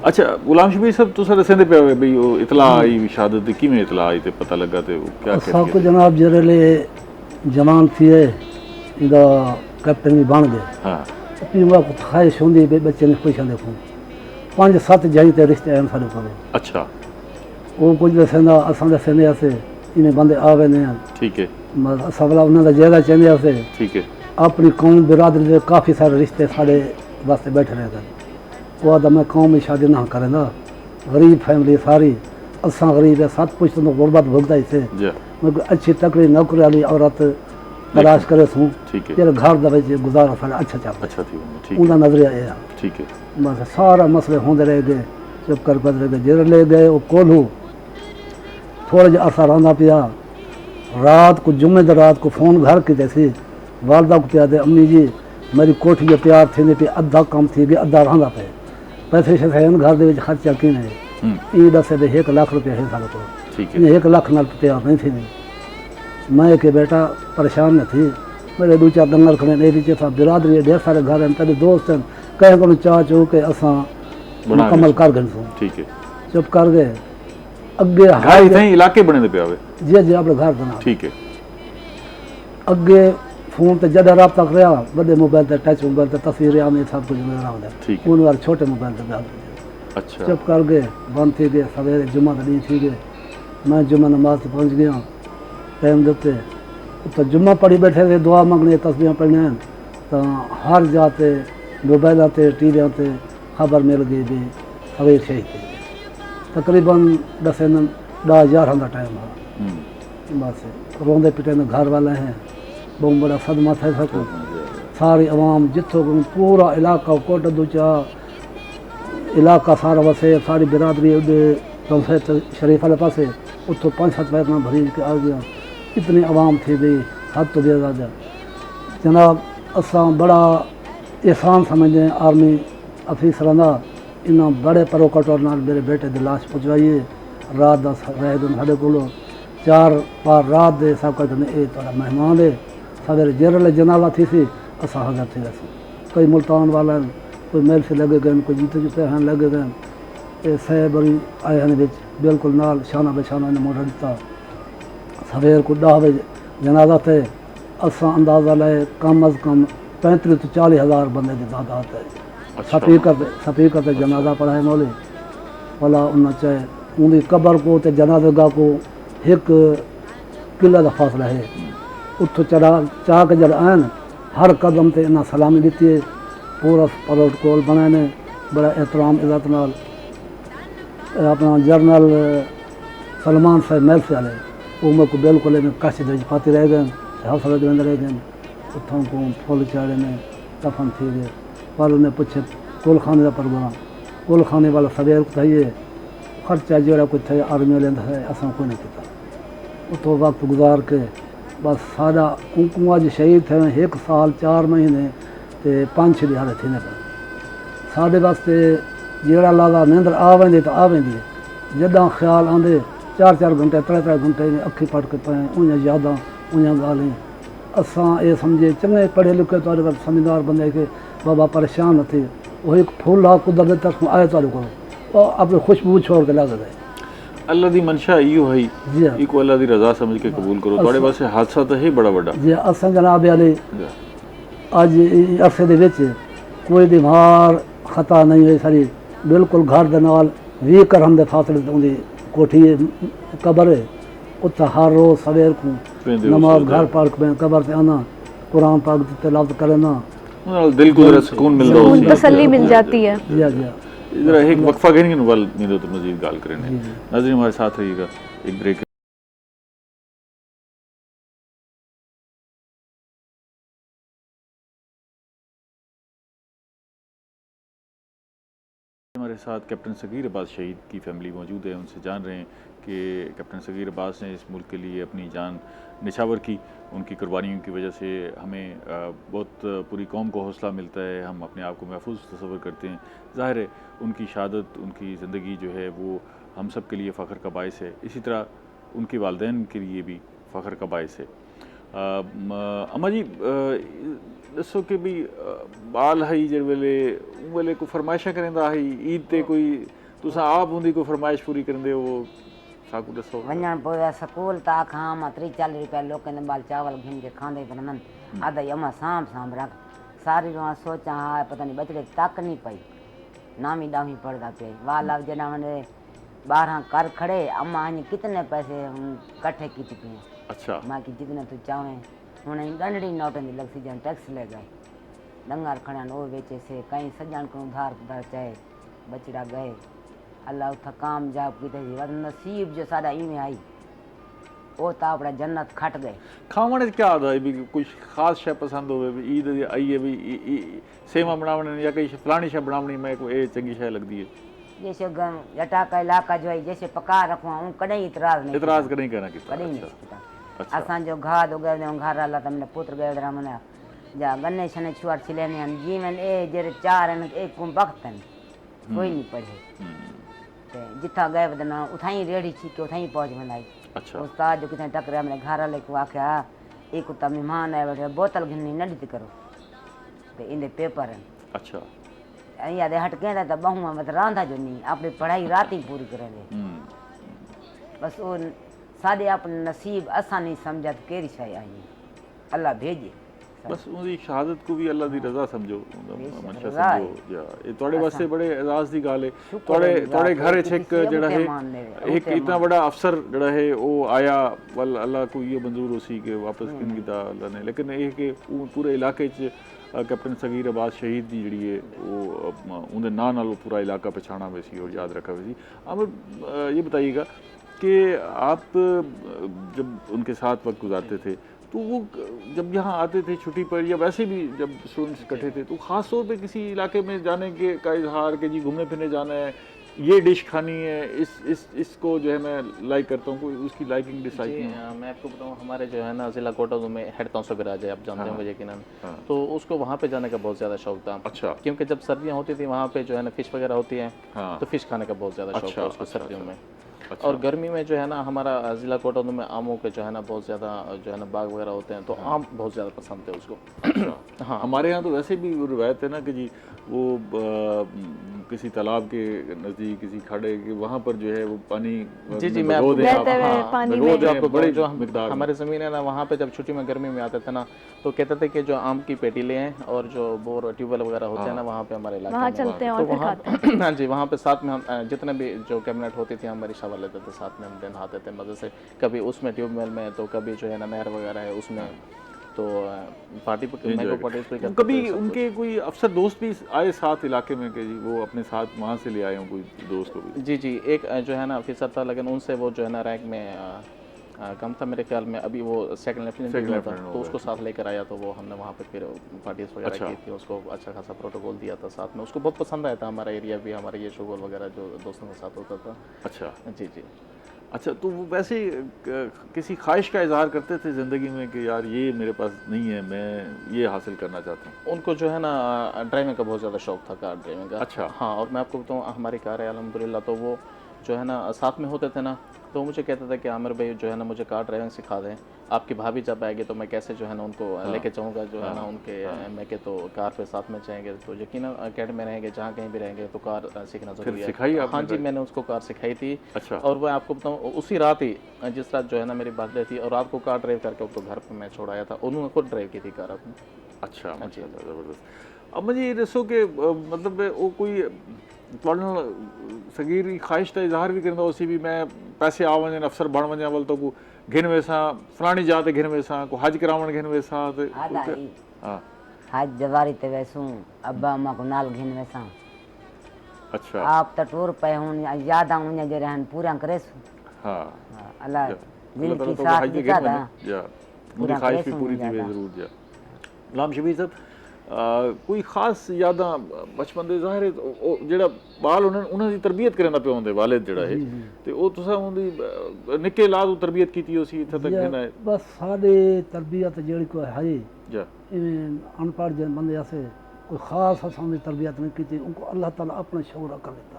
अच्छा, गुलाम शबीर साहब तुसा दसेंदे पे बई ओ इतला आई शहादत की में इतला आई ते पता लगा ते क्या सब को जनाब जरले जवान थी इदा कैप्टन भी बन गए। हां। पीवा को ख्वाहिश होंदी बच्चे ने खुश देखो 5-7 जाई ते रिश्ते हैं सारे को। अच्छा। वो कुछ दसेंदा असां दसेंदे आसे इने बंदे आवे ने। ठीक है। सबला उन्हां दा ज्यादा चंदे आसे। ठीक है। अपनी कौम बिरादरी दे काफी सारे रिश्ते सारे वास्ते बैठे रहते। वो आदा मैं कौम में शादी ना करेंदा, गरीब फैमिली सारी, असां गरीब है, 7 पुश्त तो गुरबत भुगताई से। मैं अच्छी तकड़ी नौकरी वाली औरत तलाश करे सूं। ठीक है। तेरे घर दा विच गुजारा सारा अच्छा चल। अच्छा थी। ठीक। उनका नजरिया है। ठीक है। बस सारा मसले होंदे रह गए, चुप कर रह गए। जेर ले गए वो कोल्हू थोड़ा जिहा अरसा रहंदा पिया। रात को जुम्मे दी रात को फोन घर की सी वालदा को पिया दे, अम्मी जी मेरी कोठी जो तैयार थी पे अद्धा काम थी गया, अद्धा रहंदा पे, पैसे शैसे घर दे विच खर्चा किने ई दसे दे 1 लाख रुपया है सारे को। ठीक है। 1 लाख नाल तैयार नहीं थी। मैं के बेटा परेशान न थी, मेरे 2-4 डंगर खड़े ने नीचे था, बिरादरी ढेर सारे घर हैं, तेरे दोस्त हैं, कहे को चाह चो के असां मुकम्मल कर गए सूं। ठीक है। चुप कर गए। अगे घर इथे इलाके बने दे पे आवे। जी अपने घर बना। ठीक है। अगे फोन ते जदा राब्ता करया, बड़े मोबाइल ते टच मोबाइल ते तस्वीरें आने सब कुछ नजर आवे। ठीक है। उन वाले छोटे मोबाइल ते बात। अच्छा। चुप कर गए, बंद थी गए, सवेरे जुम्मा का दिन थी गए। मैं जुम्मा नमाज पहुंच गया, टाइम देते तो जुम्मा पढ़ी बैठे थे, दुआ मंगनी, तस्बीहां पढ़ने तो हर जाते मोबाइल आते टीवी आते खबर मिल गई भी सवेर शहीद थे। तकरीबन 10-11 का टाइम है। बस रोंदे पिटे में घर वाले हैं, बहुत बड़ा सदमा था सबको। सारी आवाम जितों पूरा इलाका कोट दूचा इलाका सारा वसे, सारी बिरादरी उधर शरीफ वाले पासे उतो 5-7 वैगन भरीज के आ गया। इतनी आवाम थी भी हद तो ज़्यादा। जनाब असा बड़ा एहसान समझते हैं आर्मी अफीसर का, इन्ना बड़े परोकटोर नाल मेरे बेटे की लाश पहुँचवाइए। रात का रह दिन साढ़े को 4 बार रात दे सब कहते ये थोड़ा मेहमान है। सवेरे जेरल जनाजा थी सी असा हाजिर थी वैसे, कई मुल्तान वाला कोई मेल से लगे गए, कोई जीते जुते हैं लगे गए। ये सह बड़ी आए हैं बिच बिल्कुल नाल शाना बेशाना ने मोड़ा दिता। सवेर को 10 बजे जनाजा थे। असा अंदाज़ा लाए कम अज़ कम 35 तो 40 हज़ार बंदे की तादाद है। सपीकर ते जनाजा पढ़ाए मौले भला उन्हें चाहे उनकी कबर को ते जनाजे गाह को 1 किले का फासला है। उतो चाह के जब आए हर कदम से इन्हें सलामी दी है। पूरा प्रोटोकॉल बनाए ने बड़ा एहतराम इज़्ज़त नाल। अपना जनरल सलमान साहब महल से आए वो मेरे को बिल्कुल कश पाती रह गए, हौसले देंदे रह गए। उतों को फुल चाड़े ने दफन थी गए। पर उन्हें पूछे कुल खाने का प्रोग्राम, कुल खाने वाला सवेर को थाइए खर्चा जोड़ा कुछ थे आर्मी लेंदा है असा कोई नहीं किया। उतो वक्त गुजार के बस सारा उनको अज शहीद थे 1 साल 4 महीने तो 5-6 दिहाड़े थी ने साढ़े वास्ते जेड़ा लादा नींदर आ वेंदी तो आ वेंदी है। जदा ख्याल आंदे 4-4 घंटे 3-3 घंटे में अखी पट के पे उन यादां उन गालें असा ये समझे चंगे पढ़े लिखे तो समझदार बंदे के बाबा परेशान न थे। वो एक फूल आ कुदरत तक आए तो को अपनी खुशबू छोड़ के लग गए। अल्लाह दी मनशा इयो है जी हाँ। इको अल्लाह दी रजा समझ के कबूल करो। थोड़े पासे हादसा तो है बड़ा बड़ा जी असा जनाब वाले अज अरसे दे विच कोई दीवार खता नहीं हुई सारी बिल्कुल घर दे नाल 20 करम दे फासले ते उंदी कोठी कबर है। उत्थे हर रोज सवेर को नमाज घर पढ़ के कबर पे आना, कुरान पाक तिलावत करना, दिल को जरा सुकून मिलता सुकून तसल्ली मिल जाती है। जी जी जरा एक वक्फा करेंगे वाल नींदो तो मजीद गाल करेंगे। नाज़रीन हमारे साथ रहिएगा, एक ब्रेक। हमारे साथ कैप्टन सगीर अब्बास शहीद की फैमिली मौजूद है। उनसे जान रहे हैं कि कैप्टन सगीर अब्बास ने इस मुल्क के लिए अपनी जान निछावर की। उनकी कुर्बानियों की वजह से हमें बहुत पूरी कौम को हौसला मिलता है, हम अपने आप को महफूज तस्वर करते हैं। ज़ाहिर है उनकी शहादत, उनकी ज़िंदगी जो है वो हम सब के लिए फ़ख्र का बायस है। इसी तरह उनके वालिदैन के लिए भी फ़ख्र का बायस है। अम्मा जी दसो कि भी बाल हई जिस वेले कोई फरमाइशा करेंदा हई ईद ते कोई तुसा आप उनकी कोई फरमाइश पूरी करेंदे हो साकू दसो। वञण पियो स्कूल त खां मां 30-40 रुपया लोगों ने बाल चावल घिन के खांदे बनन आधा अम्मा सांभ रख सारी रोआ सोचा हा पता नहीं बचड़े तक नहीं पई नामी दामी पढ़दा पे वाला जना मैंने 12 कर खड़े अम्मा हाँ कितने पैसे कट्ठे की पे। अच्छा मां की जितने तू चाहे हूँ गंढड़ी नोटन की लग सी जन टैक्स ले गए डंगार खड़न वो बेचे से कहीं सजन को उधार चाहे बचड़ा गए अल्लाह उथा कामयाब की नसीब जो सारा इवें आई वो तो अपना जन्नत खट गए। खावण क्या आता है भी कुछ खास शय पसंद हो ईद आई है भी सेवा बनावने या कहीं फलानी शय बनावनी मैं को ये चंगी शय लगती है। जैसे जटाका इलाका जो है जैसे पका रखवा हूँ कॾहिं इतराज कॾहिं कहना कि कॾहिं नहीं किया। असांजो घा तो गए घर अल्लाह तमने पुत्र गए उधर मना जा गन्ने छने छुआर छिलेने जीवन ए जेरे 4 हैं एक को वक्तन कोई नहीं पढ़े ते जिथा गए बदना उठाई रेड़ी छी के उठाई पहुंच बनाई। अच्छा उस्ताद जो किथे टकरे हमने घर वाले को आख्या एक कुत्ता मेहमान आए बैठे बोतल घिनी न दी करो ते इंदे पेपर हैं। अच्छा अइया दे हट के त बहुमा मत रांधा जो नहीं अपनी पढ़ाई रात ही पूरी करे बस वो सादे अपने नसीब असा नहीं समझा तो केरी शय आई अल्लाह भेजे बस उनकी शहादत को भी अल्लाह की रजा समझो, मंशा रज़ा है। समझो या ये थोड़े वास्ते बड़े एजाज की गल है। शुक्र थोड़े है थोड़े रज़ा, घर तो एक किसी जड़ा है इम्तिहान दे, एक इतना बड़ा अफसर जड़ा है वो आया वल अल्लाह को ये मंजूर हो सी के वापस किन कीता अल्लाह ने, लेकिन ये कि पूरे इलाके च कैप्टन सगीर अब्बास शहीद की जी है वो उनके नाम नाल पूरा इलाका पछाना हुए सी और याद रखा हुए सी। आमिर ये बताइएगा कि आप जब उनके साथ वक्त गुजारते थे तो वो जब यहाँ आते थे छुट्टी पर या वैसे भी जब स्टूडेंट्स इकट्ठे थे तो ख़ास तौर पे किसी इलाके में जाने के का इजहार कि जी घूमने फिरने जाना है, ये डिश खानी है, इसको जो है मैं लाइक करता हूँ, कोई उसकी लाइकिंग डिसलाइकिंग? मैं आपको बताऊँ, हमारे जो है ना ज़िला कोटा में हेड तौसफ राज है, आप जानते होंगे यकीनन। हाँ। तो उसको वहाँ पे जाने का बहुत ज़्यादा शौक था। अच्छा। क्योंकि जब सर्दियाँ होती थी वहाँ पे जो है ना फ़िश वगैरह होती है, हाँ। तो फ़िश खाने का बहुत ज़्यादा शौक था उसको सर्दियों में। अच्छा। और गर्मी में जो है ना हमारा ज़िला कोटा में आमों के जो है ना बहुत ज़्यादा जो है ना बाग वगैरह होते हैं, तो आम बहुत ज़्यादा पसंद थे उसको। हाँ, हमारे यहाँ तो वैसे भी वो रिवायत है ना कि जी वो किसी तालाब के नज़दीक किसी खाड़े के वहाँ पर जो है वो पानी जी मैं आपको बहते हुए पानी में जो आपको बड़े जो मिकदार हमारे ज़मीन है ना वहाँ पे जब छुट्टी में गर्मी में आते थे ना तो कहते थे कि जो आम की पेटी ले आएं और जो बोर ट्यूबवेल वगैरह होते हैं ना वहाँ पे हमारे इलाके वहाँ में चलते हैं तो और फिर वहाँ खाते हैं। हाँ जी, वहाँ पे साथ में हम जितने भी जो कैबिनेट होती थी हमारी शावा लेते थे, साथ में हम दिन नहाते थे मज़े से, कभी उसमें ट्यूबवेल में तो कभी जो है ना नहर वगैरह है उसमें, तो पार्टी मैंगो पार्टिसिपेट करते कभी थे, सब उनके कोई अफसर दोस्त भी आए साथ इलाके में कि जी वो अपने साथ वहाँ से ले आए हों कोई दोस्त को भी? जी एक जो है ना ऑफिसर था, लेकिन उनसे वो जो है ना रैंक में कम था मेरे ख्याल में, अभी वो सेकंड लेफ्टिनेंट था, तो उसको साथ लेकर आया, तो वो हमने वहाँ पे फिर पार्टीज वगैरह की थी, उसको अच्छा खासा प्रोटोकॉल दिया था साथ में, उसको बहुत पसंद आया था हमारा एरिया भी, हमारा ये शोगोल वगैरह जो दोस्तों के साथ होता था। अच्छा जी अच्छा, तो वो वैसे किसी ख्वाहिश का इजहार करते थे ज़िंदगी में कि यार ये मेरे पास नहीं है, मैं ये हासिल करना चाहता हूँ? उनको जो है ना ड्राइविंग का बहुत ज़्यादा शौक था, कार ड्राइविंग का। अच्छा। हाँ, और मैं आपको बताऊँ हमारी कार है अल्हम्दुलिल्लाह, तो वो जो है ना साथ में होते थे ना, तो मुझे कहता था कि आमिर भाई जो है ना मुझे कार ड्राइविंग सिखा दें, आपकी भाभी जब आएगी तो मैं कैसे जो है ना उनको लेके जाऊँगा जो है ना उनके मैं के तो कार पे साथ में जाएंगे, तो यकीनन अकेडमी में रहेंगे, जहाँ कहीं भी रहेंगे तो कार सीखना ज़रूरी है। सिखाई आपने? हाँ जी, मैंने उसको कार सिखाई थी। अच्छा। और वह आपको बताऊँ उसी रात ही, जिस रात जो है ना मेरी बर्थडे थी, और रात को कार ड्राइव करके उसको घर पर मैं छोड़ाया था, उन्होंने खुद ड्राइव की थी कार अपनी। अच्छा, ज़बरदस्त। अब मुझे ये दसो कि मतलब वो कोई सगीर की ख्वाहिश का इजहार भी करता उसी भी मैं पैसे आ वजन अफसर बन वजा वल तो को घिन वेसा फलानी जात घिन वेसा को हज करावण घिन वेसा हाँ हज जवारी ते वैसू अब्बा अम्मा को नाल घिन वैसा। अच्छा। आप तो टूर पे हूं याद आऊं जे रहन पूरा करेसु। हाँ अल्लाह दिल की साथ दिखा था जा मुझे ख्वाहिश भी पूरी थी जरूर जा। गुलाम शबीर साहब कोई खास यादा बचपन दे ज़ाहिर है जेड़ा बाल उन्हां दी तरबियत करन दा पिया होंदे वालिद जेड़ा है ते ओ तुसां उंदी निक्के लाद तरबियत कीती होसी इत्थे तक देना है? बस साडे तरबियत जेड़ी को है जा अनपढ़ जन बंदे ऐसे कोई खास असां दी तरबियत नहीं कीती, उनको अल्लाह ताला अपने शौर कर देता।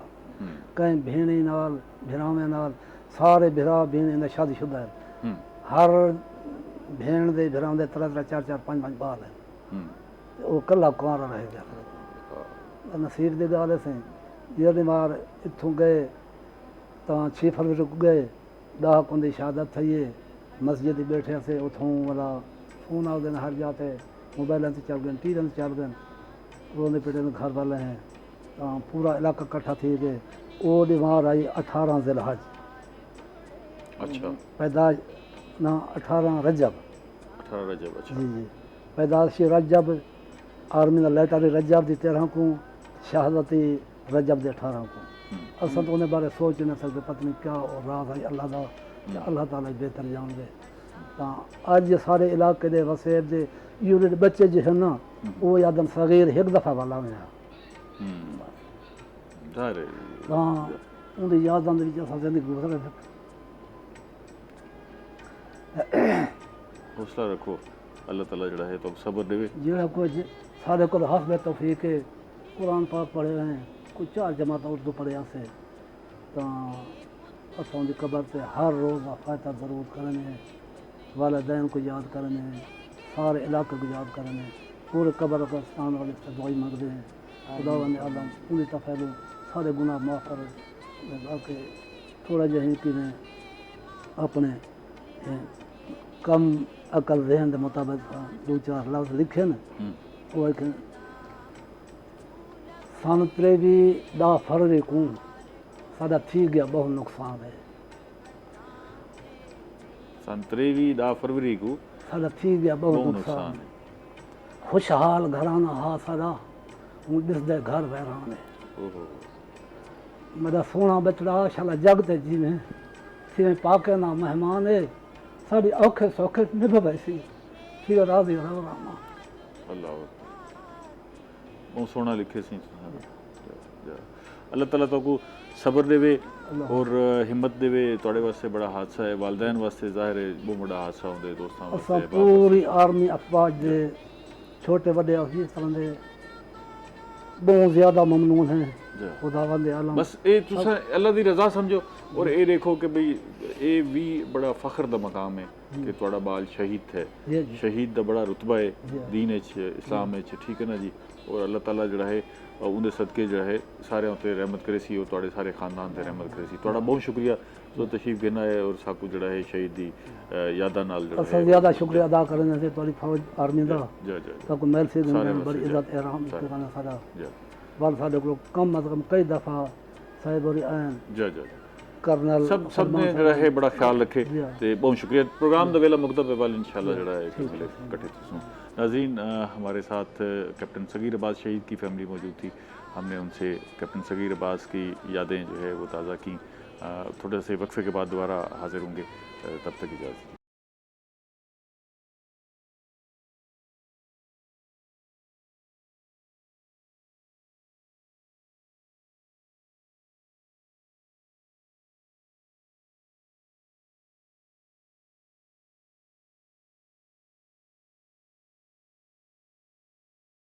कहीं भेणी नाल भिरावे नाल सारे भिरा भेण शादीशुदा है, हर भेण दे भिरावे दे 3 4 5 बाल है, वो कला कुआरा रह गया। नसीब की गल से जेडे मार इतों गए तो 6 फरवरी को गए 10 को शहादत थी है, मस्जिद बैठे से उतों वाला फोन आ गए हर जाते मोबाइल से चल गए, टीवी से चल गए, रोने पीटे घर वाले हैं, तो पूरा इलाका इकट्ठा थी गए। वो मार आई 18 ज़िलहज। अच्छा। पैदाश ना 18 रजब। 18 रजब। अच्छा जी पैदाश रजब, आर्मी का लेटर रजब की 13 को, शहादती रजब के 18 को। अस तो उन्हें बारे सोच नहीं सकते, पता नहीं क्या और राज है अल्लाह का, अल्लाह ताला बेहतर जान दे। तो अज सारे इलाके के वसेब के यूनिट बच्चे जो है ना वो यादन सगीर एक दफ़ा वाला में उनकी यादां दे विच असां जिंदगी गुजर हौसला रखो, अल्लाह ताला जड़ा है तो सब्र देवे। जेड़ा कुछ साढ़े को हस्ब तौफीक है, कुरान पाक पढ़े हैं, कुछ 4 जमात उर्दू पढ़े से, तो असां उनकी कब्र से हर रोज़ फायदा ज़रूर करने, वालिदैन को याद करने, सारे इलाके को याद करने, पूरे कब्र स्थान वाले से दुआई मांगते हैं, खुदावंद आलम उनकी तफैलो सारे गुनाह माफ़ करे, बाकी थोड़ा जही कि अपने कम अकल जहन के मुताबिक दो चार लफ्ज़ लिखे न वो एक सन 10 फरवरी को सादा थी गया बहुत नुकसान है सन 10 फरवरी को सादा थी गया बहुत नुकसान है खुशहाल घराना हा सादा हूँ दिसदे घर वैरान है ओहो मेरा सोना बचड़ा शाला जग ते जीवे थिवें पाके ना मेहमान है साड़ी औखे सौखे निभ वैसी फिर राजी रहो रामा अल्लाह बहुत सोना लिखे सी अल्लाह ताला तो को सब्र देवे और हिम्मत देवे तोड़े वास्ते बड़ा हादसा है वालदैन वास्ते जाहिर है बहुत बड़ा हादसा होंदे दोस्तां असा वास्ते पूरी आर्मी अफवाज दे छोटे बड़े ऑफिसर दे बहुत ज्यादा ममनून हैं खुदावंद आलम बस ये तुसा अल्लाह दी रजा समझो और ये देखो कि भाई ये भी बड़ा फख्र दा मकाम है कि थोड़ा बाल शहीद है जी जी शहीद दा बड़ा रुतबा है दीन इस्लाम है ठीक है ना जी और अल्लाह ताला जड़ा है उनके सदके जो है सारे उत्ते रहमत करे सी और थोड़े सारे खानदान ते रहमत करे सी थोड़ा बहुत शुक्रिया जो तशरीफ गिना है और साकू जड़ा है शहीद दी यादा नाल जड़ा असा है ज्यादा शुक्रिया अदा करने से थोड़ी फौज आर्मी दा जा जा ताको मेल से सारे बड़ी वास्ते इज्जत एहतराम सारे। करना सादा जा वाल साडे को कम अज कम कई दफा साहिब और आन जा जा कर्नल सब ने जड़ा है बड़ा ख्याल रखे जी। ते बहुत शुक्रिया प्रोग्राम दा वेला मुकदा पे वाल इंशाल्लाह जड़ा है कि मिले इकट्ठे सुनो नाज़रीन हमारे साथ कैप्टन सगीर अब्बास शहीद की फैमिली मौजूद थी हमने उनसे कैप्टन सगीर अब्बास की यादें जो है वो ताज़ा की थोड़े से वक्फे के बाद दोबारा हाजिर होंगे तब तक इजाज़त